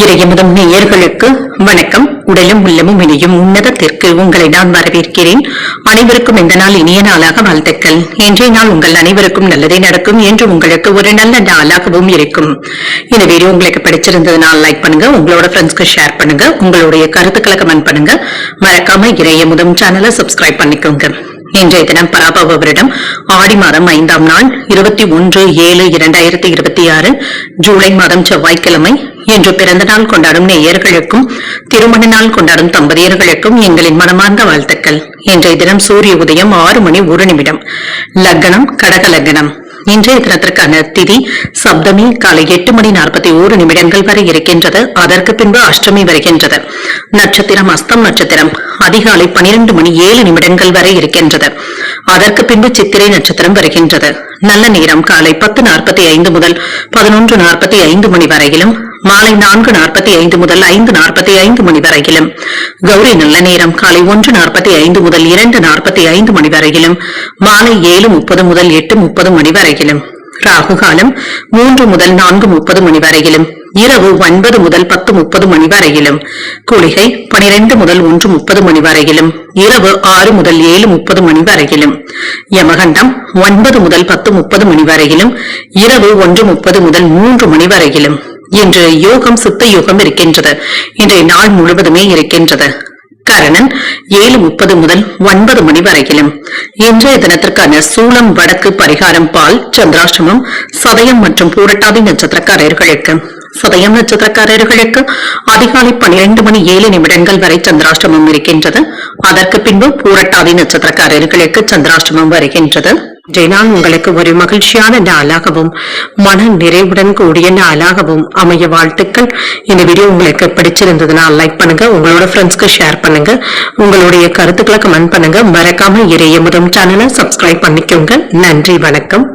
இறையமுதம் நேயர்களுக்கு வணக்கம். உடலும் உள்ளமும் இணையும் உன்னதத்திற்கு உங்களை நான் வரவேற்கிறேன். அனைவருக்கும் இந்த நாள் இனிய நாளாக வாழ்த்துக்கள். இன்றைய நாள் உங்கள் அனைவருக்கும் நல்லதே நடக்கும் என்று உங்களுக்கு ஒரு நல்ல நாளாகவும் இருக்கும். இந்த வீடியோ உங்களுக்கு பிடிச்சிருந்ததுனால் லைக் பண்ணுங்க, உங்களோட ஃப்ரெண்ட்ஸ்க்கு ஷேர் பண்ணுங்க, உங்களுடைய கருத்துக்களை கமெண்ட் பண்ணுங்க. மறக்காம இறையமுதம் சேனலை சப்ஸ்கிரைப் பண்ணிக்கோங்க. இன்றைய தினம் பராபவ வருடம் ஆடி மாதம் 5ஆம் நாள் 21/7/2026 ஜூலை மாதம் செவ்வாய்க்கிழமை. இன்று பிறந்த நாள் கொண்டாடும் நேயர்களுக்கும் திருமண நாள் கொண்டாடும் தம்பதியர்களுக்கும் எங்களின் மனமார்ந்த வாழ்த்துக்கள். இன்றைய தினம் சூரிய உதயம் 6:01. லக்னம் கடக லக்னம். இன்றைய தினத்திற்கான திதி சப்தமி காலை 8:41 வரை இருக்கின்றது. அதற்கு பின்பு அஷ்டமி வருகின்றது. நட்சத்திரம் அஸ்தம் நட்சத்திரம் அதிகாலை 12:07 வரை இருக்கின்றது. அதற்கு பின்பு சித்திரை நட்சத்திரம் வருகின்றது. நல்ல நேரம் காலை 10:45 முதல் 11:45 வரையிலும், மாலை 4:45 முதல் 5:45 வரையிலும். கௌரி நல்ல நேரம் காலை 1:45 முதல் 2:45 வரையிலும், மாலை 7:30 முதல் 8:30 வரையிலும். ராகு காலம் 3 முதல் 4:30 வரையிலும், இரவு 9 முதல் 10:30 வரையிலும். குளிகை 12 முதல் 1:30 வரையிலும், இரவு 6 முதல் 7:30 வரையிலும். யமகண்டம் 9 முதல் 10:30 வரையிலும், இரவு 1:30 முதல் 3 வரையிலும். இன்று யோகம் சித்த யோகம் இருக்கின்றது. இன்றைய நாள் முழுவதுமே இருக்கின்றது. கரணன் 7:30 முதல் 9 வரையிலும். இன்றைய தினத்திற்கான சூலம் வடக்கு பரிகாரம் பால். சந்திராஷ்டமம் சதயம் மற்றும் பூரட்டாதி நட்சத்திரக்காரர்களுக்கு. சதயம் நட்சத்திரக்காரர்களுக்கு அதிகாலை 12:07 வரை சந்திராஷ்டமம் இருக்கின்றது. அதற்கு பின்பு பூரட்டாதி நட்சத்திரக்காரர்களுக்கு சந்திராஷ்டமம் வருகின்றது. நாள் உங்களுக்கு ஒரு மகிழ்ச்சியான நாளாகவும் மன நிறைவுடன் கூடிய நாளாகவும் அமைய வாழ்த்துக்கள். இந்த வீடியோ உங்களுக்கு பிடிச்சிருந்ததுனால் லைக் பண்ணுங்க, உங்களோட ஃப்ரெண்ட்ஸ்க்கு ஷேர் பண்ணுங்க, உங்களுடைய கருத்துக்களை கமெண்ட் பண்ணுங்க. மறக்காம இறையமுதம் சேனலை சப்ஸ்கிரைப் பண்ணிக்கோங்க. நன்றி, வணக்கம்.